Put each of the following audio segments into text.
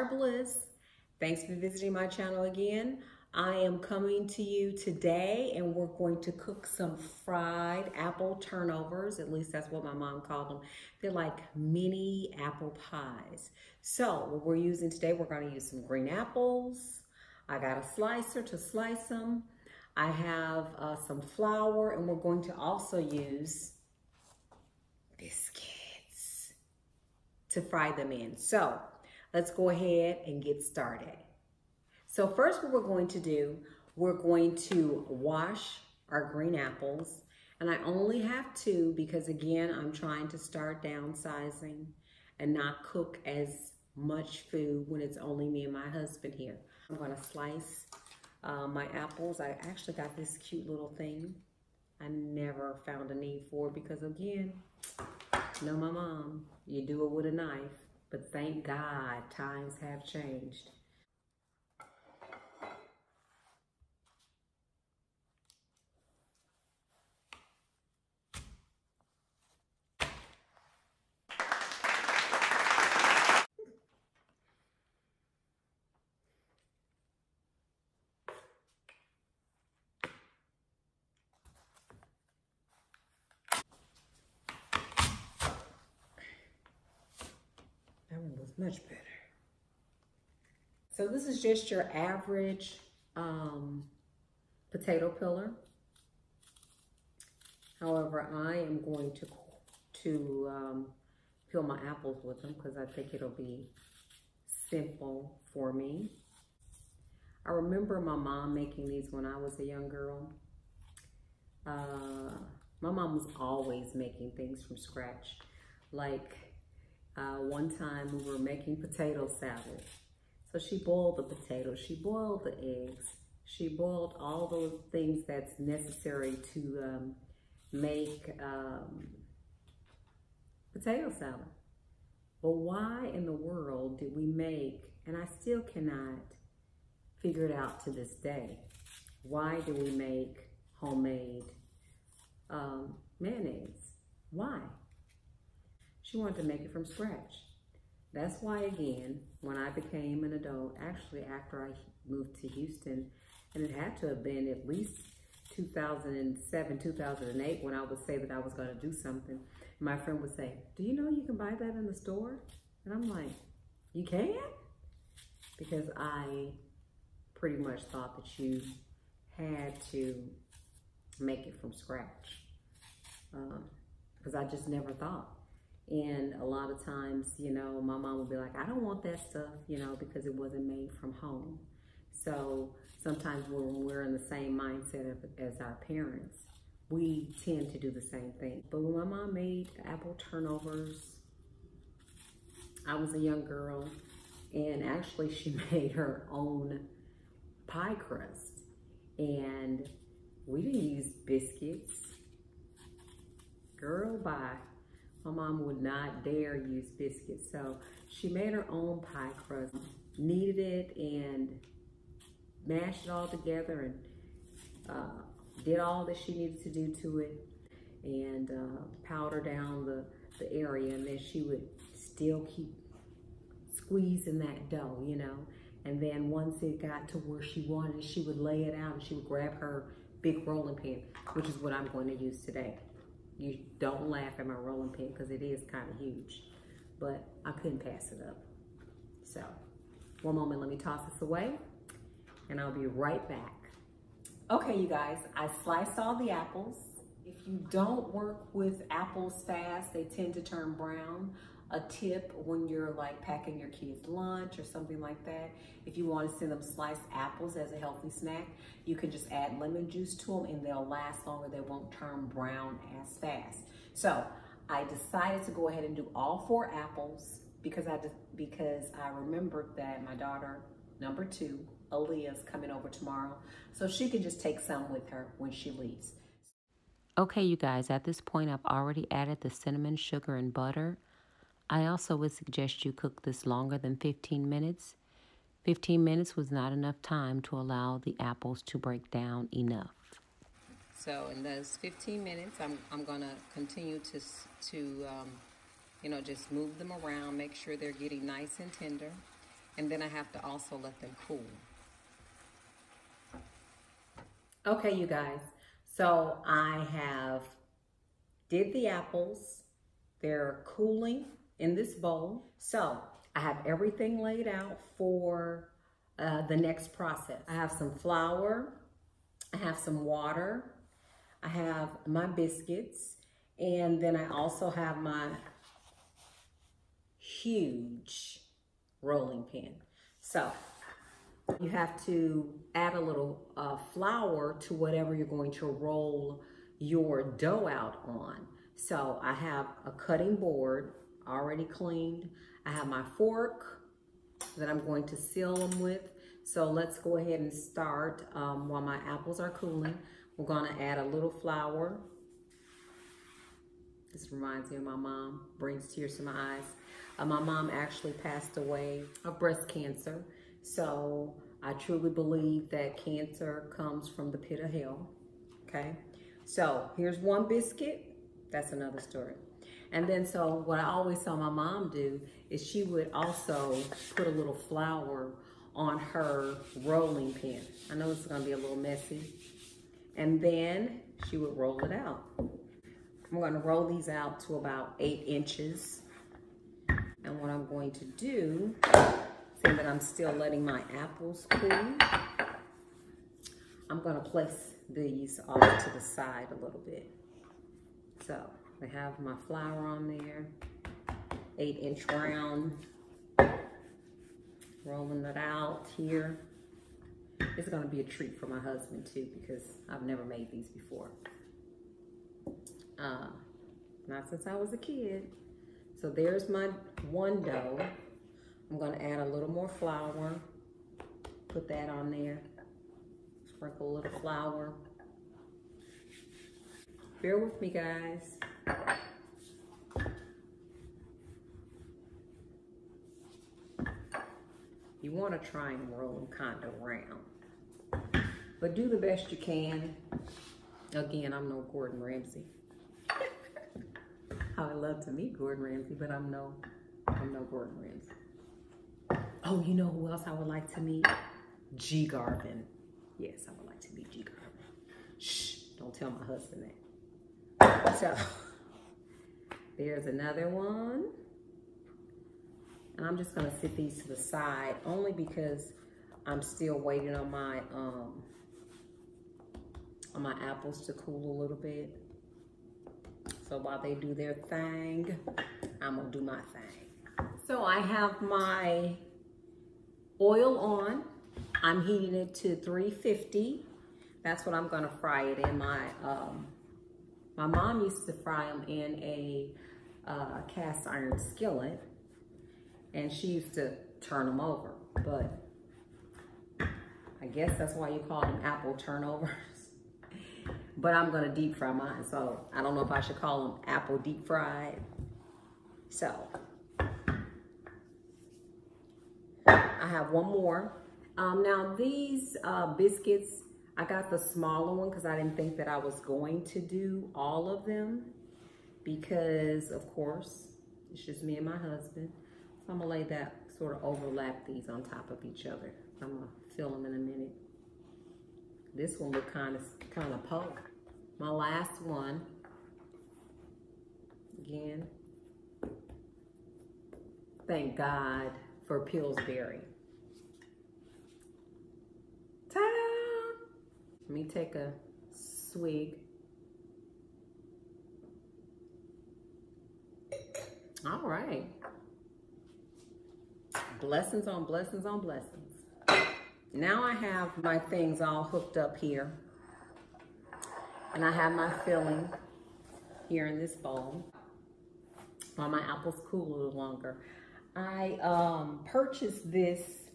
our bliss. Thanks for visiting my channel again. I am coming to you today and we're going to cook some fried apple turnovers. At least that's what my mom called them. They're like mini apple pies. So what we're using today, we're going to use some green apples. I got a slicer to slice them. I have some flour, and we're going to also use biscuits to fry them in. So let's go ahead and get started. So first what we're going to do, we're going to wash our green apples. And I only have 2 because again, I'm trying to start downsizing and not cook as much food when it's only me and my husband here. I'm gonna slice my apples. I actually got this cute little thing. I never found a need for it because again, know my mom, you do it with a knife, but thank God times have changed. That one was much better. So this is just your average potato peeler. However, I am going to peel my apples with them because I think it'll be simple for me. I remember my mom making these when I was a young girl. My mom was always making things from scratch. Like one time we were making potato salad. So she boiled the potatoes, she boiled the eggs, she boiled all those things that's necessary to make potato salad. But why in the world did we make, and I still cannot figure it out to this day, why do we make homemade mayonnaise? Why? She wanted to make it from scratch. That's why, again, when I became an adult, actually after I moved to Houston, and it had to have been at least 2007, 2008, when I would say that I was going to do something. My friend would say, do you know you can buy that in the store? And I'm like, you can? Because I pretty much thought that you had to make it from scratch. Because I just never thought. And a lot of times, you know, my mom would be like, I don't want that stuff, you know, because it wasn't made from home. So sometimes when we're in the same mindset as our parents, we tend to do the same thing. But when my mom made apple turnovers, I was a young girl, and actually she made her own pie crust. And we didn't use biscuits. Girl, bye. My mom would not dare use biscuits. So she made her own pie crust, kneaded it and mashed it all together and did all that she needed to do to it and powder down the area. And then she would still keep squeezing that dough, you know. And then once it got to where she wanted, she would lay it out and she would grab her big rolling pin, which is what I'm going to use today. You don't laugh at my rolling pin because it is kind of huge, but I couldn't pass it up. So one moment, let me toss this away and I'll be right back. Okay, you guys, I sliced all the apples. If you don't work with apples fast, they tend to turn brown. A tip when you're like packing your kids' lunch or something like that, if you want to send them sliced apples as a healthy snack, you can just add lemon juice to them and they'll last longer. They won't turn brown as fast. So I decided to go ahead and do all 4 apples because I remembered that my daughter, number 2, Aaliyah's coming over tomorrow, so she can just take some with her when she leaves. Okay, you guys, at this point I've already added the cinnamon, sugar, and butter. I also would suggest you cook this longer than 15 minutes. 15 minutes was not enough time to allow the apples to break down enough. So in those 15 minutes, I'm gonna continue to you know, just move them around, make sure they're getting nice and tender. And then I have to also let them cool. Okay, you guys. So I have did the apples. They're cooling in this bowl. So I have everything laid out for the next process. I have some flour. I have some water. I have my biscuits. And then I also have my huge rolling pin. So you have to add a little flour to whatever you're going to roll your dough out on. So I have a cutting board already cleaned. I have my fork that I'm going to seal them with. So let's go ahead and start while my apples are cooling. We're gonna add a little flour. This reminds me of my mom, brings tears to my eyes. My mom actually passed away of breast cancer. So I truly believe that cancer comes from the pit of hell, okay? So here's one biscuit. That's another story. And then so what I always saw my mom do is she would also put a little flour on her rolling pin. I know this is gonna be a little messy. And then she would roll it out. I'm gonna roll these out to about 8 inches. And what I'm going to do, seeing that I'm still letting my apples cool, I'm gonna place these off to the side a little bit. So I have my flour on there, 8-inch round, rolling it out here. It's gonna be a treat for my husband too, because I've never made these before. Not since I was a kid. So there's my one dough. I'm gonna add a little more flour, put that on there, sprinkle a little flour. Bear with me, guys. You wanna try and roll them kind of round, but do the best you can. Again, I'm no Gordon Ramsay. I would love to meet Gordon Ramsay, but I'm no Gordon Ramsay. Oh, you know who else I would like to meet? G. Garvin. Yes, I would like to meet G. Garvin. Shh, don't tell my husband that. So, there's another one. And I'm just gonna sit these to the side only because I'm still waiting on my apples to cool a little bit. So while they do their thing, I'm gonna do my thing. So I have my oil on. I'm heating it to 350. That's what I'm gonna fry it in. My mom used to fry them in a cast iron skillet, and she used to turn them over. But I guess that's why you call them apple turnovers. But I'm gonna deep fry mine, so I don't know if I should call them apple deep fried. So, I have one more. Now these biscuits, I got the smaller one because I didn't think that I was going to do all of them because, of course, it's just me and my husband. So I'm gonna lay that, sort of overlap these on top of each other. I'm gonna fill them in a minute. This one look kind of poke. My last one, again, thank God for Pillsbury. Ta-da! Let me take a swig. All right. Blessings on blessings on blessings. Now I have my things all hooked up here. And I have my filling here in this bowl while my apples cool a little longer. I purchased this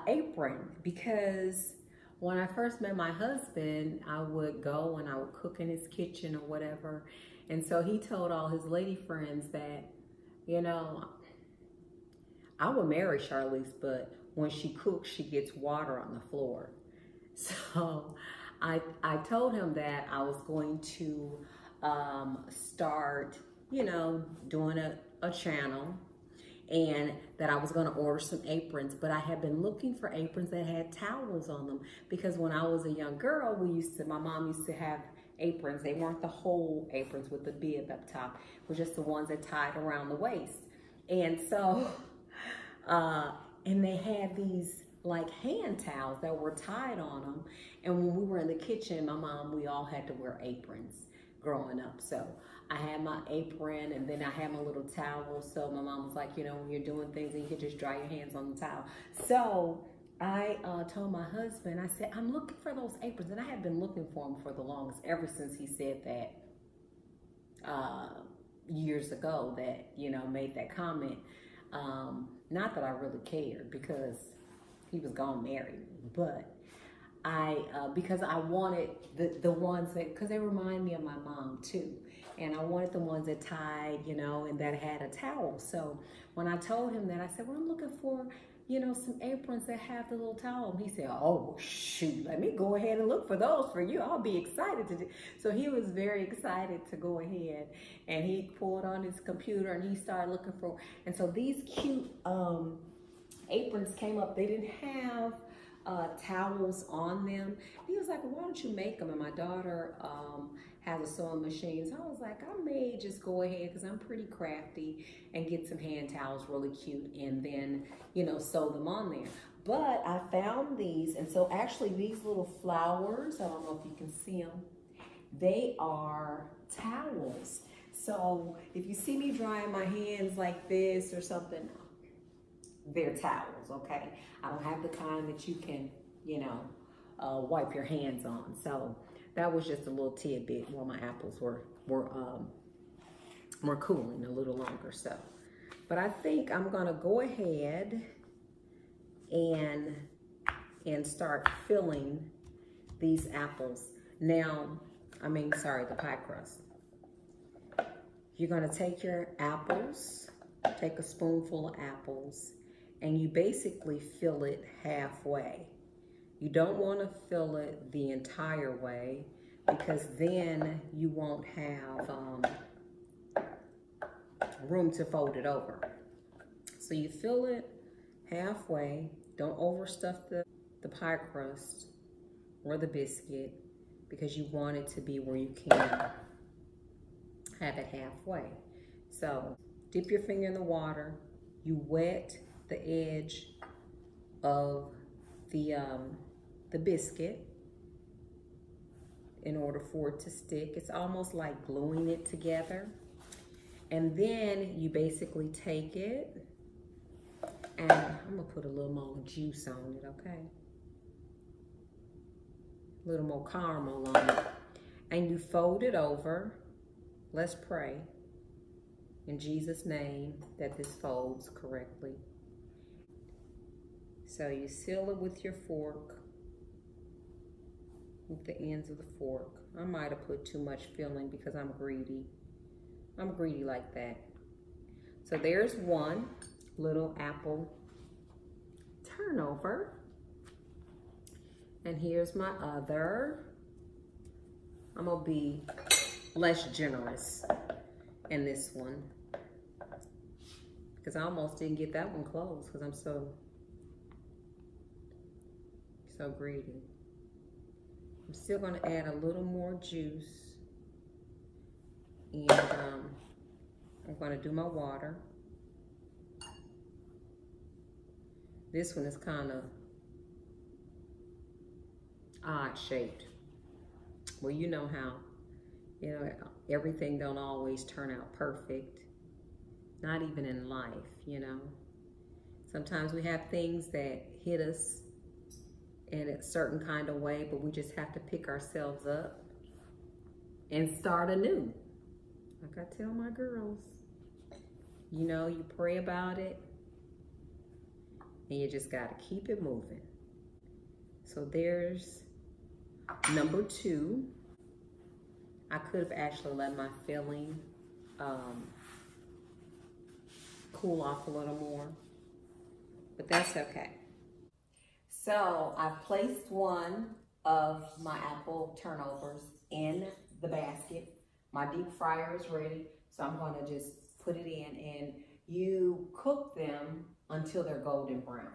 apron because when I first met my husband, I would go and I would cook in his kitchen or whatever. And so he told all his lady friends that, you know, I would marry Charlize, but when she cooks, she gets water on the floor. So I told him that I was going to start, you know, doing a channel. and that I was going to order some aprons, but I had been looking for aprons that had towels on them, because when I was a young girl, my mom used to have aprons. They weren't the whole aprons with the bib up top, it was just the ones that tied around the waist. And so, and they had these like hand towels that were tied on them. And when we were in the kitchen, we all had to wear aprons growing up. So I had my apron, and then I had my little towel. So my mom was like, you know, when you're doing things, and you can just dry your hands on the towel. So I told my husband, I said, I'm looking for those aprons. And I had been looking for them for the longest, ever since he said that years ago, that, you know, made that comment. Not that I really cared, because he was gonna marry me, but because I wanted the ones that, because they remind me of my mom too. And I wanted the ones that tied, you know, and that had a towel. So when I told him that, I said, well, I'm looking for, you know, some aprons that have the little towel. He said, oh, shoot, let me go ahead and look for those for you. I'll be excited to do. So he was very excited to go ahead, and he pulled on his computer and he started looking for, and so these cute aprons came up. They didn't have towels on them. He was like, well, why don't you make them? And my daughter has a sewing machine. So I was like, I may just go ahead, because I'm pretty crafty, and get some hand towels really cute, and then, you know, sew them on there. But I found these, and so actually these little flowers, I don't know if you can see them, they are towels. So if you see me drying my hands like this or something, they're towels, okay? I don't have the kind that you can, you know, wipe your hands on. So that was just a little tidbit while my apples were cooling a little longer. So, but I think I'm gonna go ahead and start filling these apples. Now, the pie crust. You're gonna take your apples, take a spoonful of apples, and you basically fill it halfway. You don't want to fill it the entire way, because then you won't have room to fold it over. So you fill it halfway. Don't overstuff the pie crust or the biscuit, because you want it to be where you can have it halfway. So dip your finger in the water. You wet the edge of the biscuit in order for it to stick. It's almost like gluing it together. And then you basically take it, and I'm gonna put a little more juice on it, okay? A little more caramel on it. And you fold it over. Let's pray in Jesus' name that this folds correctly. So you seal it with your fork, with the ends of the fork. I might have put too much filling because I'm greedy. I'm greedy like that. So there's one little apple turnover. And here's my other. I'm gonna be less generous in this one, because I almost didn't get that one closed because I'm so greedy. I'm still gonna add a little more juice, and I'm gonna do my water. This one is kind of odd shaped. Well, you know how, everything don't always turn out perfect. Not even in life, Sometimes we have things that hit us in a certain kind of way, but we just have to pick ourselves up and start anew. Like I tell my girls, you pray about it and you just got to keep it moving. So there's number 2. I could have actually let my filling cool off a little more, but that's okay. So I've placed one of my apple turnovers in the basket. My deep fryer is ready, so I'm going to just put it in. And you cook them until they're golden brown.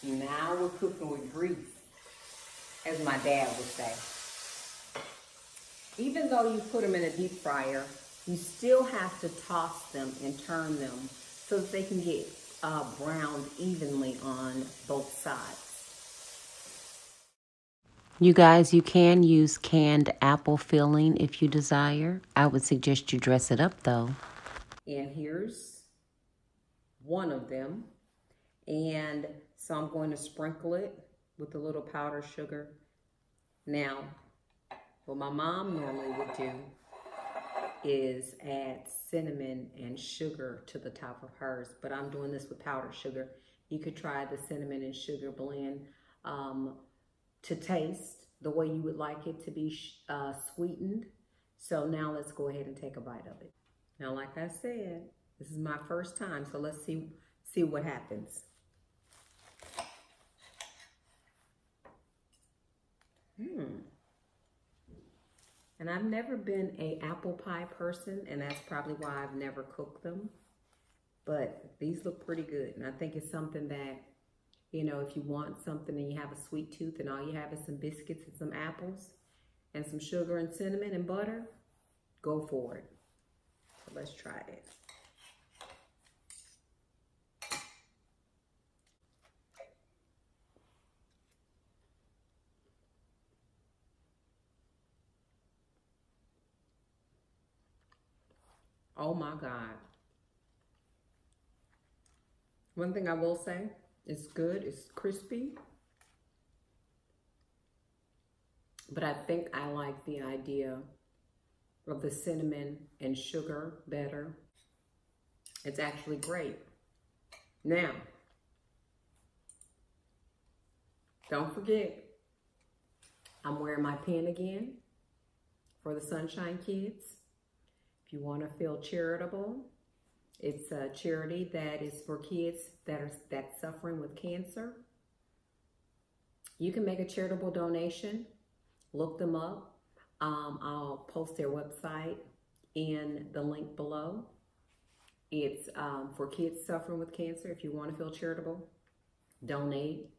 Now we're cooking with grease, as my dad would say. Even though you put them in a deep fryer, you still have to toss them and turn them so that they can get browned evenly on both sides. You guys, you can use canned apple filling if you desire. I would suggest you dress it up though. And here's one of them. And so I'm going to sprinkle it with a little powdered sugar. Now, what my mom normally would do is add cinnamon and sugar to the top of hers, but I'm doing this with powdered sugar. You could try the cinnamon and sugar blend to taste the way you would like it to be sweetened. So now let's go ahead and take a bite of it. Now, like I said, this is my first time, so let's see what happens. And I've never been an apple pie person, and that's probably why I've never cooked them. But these look pretty good. And I think it's something that, you know, if you want something and you have a sweet tooth and all you have is some biscuits and some apples and some sugar and cinnamon and butter, go for it. So let's try it. Oh my God. One thing I will say, it's good, it's crispy. But I think I like the idea of the cinnamon and sugar better. It's actually great. Now, don't forget, I'm wearing my pin again for the Sunshine Kids. If you want to feel charitable, it's a charity that is for kids that's suffering with cancer. You can make a charitable donation. Look them up. I'll post their website in the link below. It's for kids suffering with cancer. If you want to feel charitable, donate.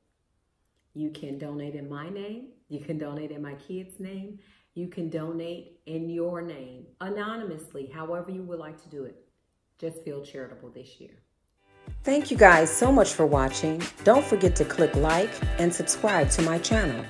You can donate in my name. You can donate in my kids' name. You can donate in your name, anonymously, however you would like to do it. Just feel charitable this year. Thank you guys so much for watching. Don't forget to click like and subscribe to my channel.